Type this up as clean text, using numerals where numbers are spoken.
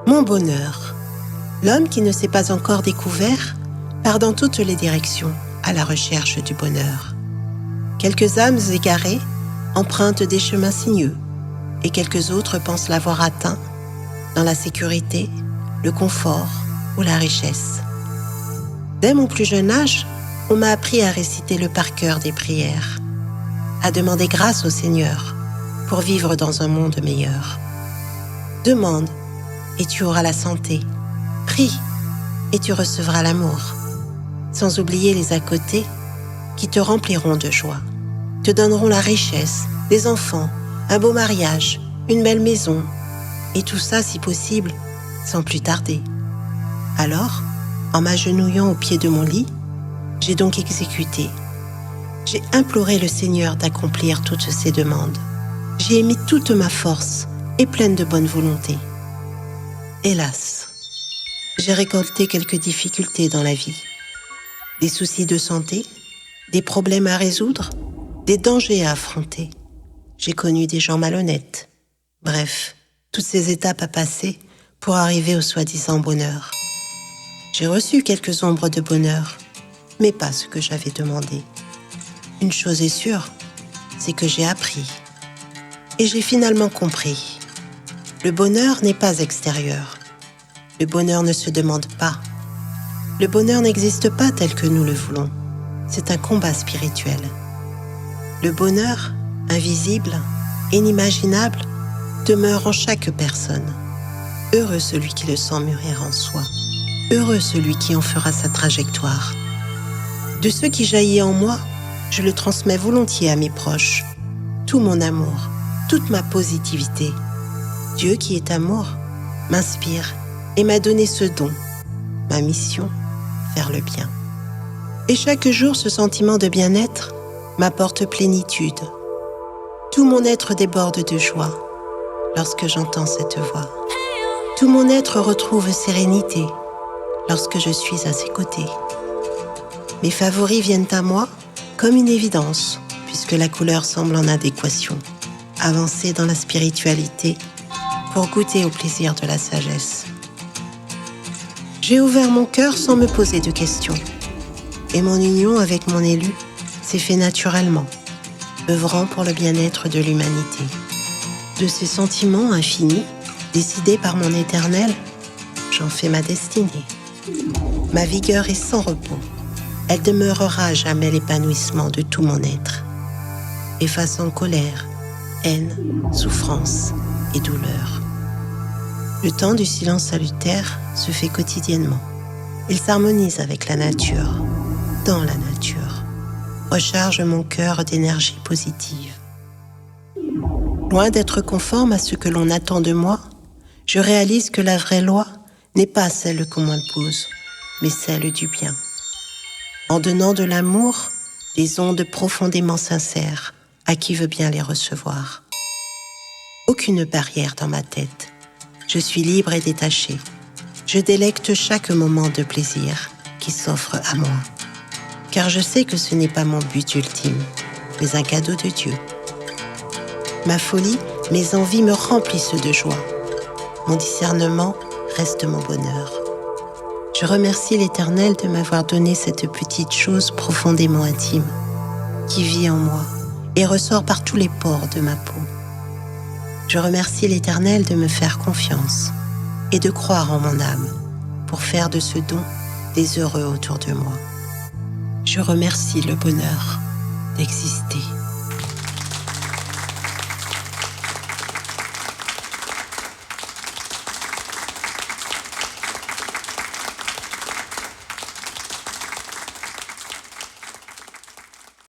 Mon bonheur. L'homme qui ne s'est pas encore découvert part dans toutes les directions à la recherche du bonheur. Quelques âmes égarées empruntent des chemins sinueux et quelques autres pensent l'avoir atteint dans la sécurité, le confort ou la richesse. Dès mon plus jeune âge, on m'a appris à réciter le par cœur des prières, à demander grâce au Seigneur pour vivre dans un monde meilleur. Demande et tu auras la santé. Prie et tu recevras l'amour. Sans oublier les à côté qui te rempliront de joie, te donneront la richesse, des enfants, un beau mariage, une belle maison, et tout ça, si possible, sans plus tarder. Alors, en m'agenouillant au pied de mon lit, j'ai donc exécuté. J'ai imploré le Seigneur d'accomplir toutes ces demandes. J'y ai mis toute ma force et pleine de bonne volonté. Hélas, j'ai récolté quelques difficultés dans la vie. Des soucis de santé, des problèmes à résoudre, des dangers à affronter. J'ai connu des gens malhonnêtes. Bref, toutes ces étapes à passer pour arriver au soi-disant bonheur. J'ai reçu quelques ombres de bonheur, mais pas ce que j'avais demandé. Une chose est sûre, c'est que j'ai appris. Et j'ai finalement compris. Le bonheur n'est pas extérieur. Le bonheur ne se demande pas. Le bonheur n'existe pas tel que nous le voulons. C'est un combat spirituel. Le bonheur, invisible, inimaginable, demeure en chaque personne. Heureux celui qui le sent mûrir en soi. Heureux celui qui en fera sa trajectoire. De ce qui jaillit en moi, je le transmets volontiers à mes proches. Tout mon amour, toute ma positivité. Dieu qui est amour m'inspire et m'a donné ce don. Ma mission, faire le bien. Et chaque jour, ce sentiment de bien-être m'apporte plénitude. Tout mon être déborde de joie lorsque j'entends cette voix. Tout mon être retrouve sérénité lorsque je suis à ses côtés. Mes favoris viennent à moi comme une évidence, puisque la couleur semble en adéquation. Avancer dans la spiritualité pour goûter au plaisir de la sagesse. J'ai ouvert mon cœur sans me poser de questions. Et mon union avec mon élu s'est fait naturellement, œuvrant pour le bien-être de l'humanité. De ces sentiments infinis, décidés par mon Éternel, j'en fais ma destinée. Ma vigueur est sans repos. Elle demeurera à jamais l'épanouissement de tout mon être, effaçant colère, haine, souffrance et douleur. Le temps du silence salutaire se fait quotidiennement. Il s'harmonise avec la nature, dans la nature, recharge mon cœur d'énergie positive. Loin d'être conforme à ce que l'on attend de moi, je réalise que la vraie loi n'est pas celle qu'on m'impose, mais celle du bien. En donnant de l'amour, des ondes profondément sincères à qui veut bien les recevoir. Aucune barrière dans ma tête. Je suis libre et détachée. Je délecte chaque moment de plaisir qui s'offre à moi. Car je sais que ce n'est pas mon but ultime, mais un cadeau de Dieu. Ma folie, mes envies me remplissent de joie. Mon discernement reste mon bonheur. Je remercie l'Éternel de m'avoir donné cette petite chose profondément intime, qui vit en moi et ressort par tous les pores de ma peau. Je remercie l'Éternel de me faire confiance et de croire en mon âme pour faire de ce don des heureux autour de moi. Je remercie le bonheur d'exister.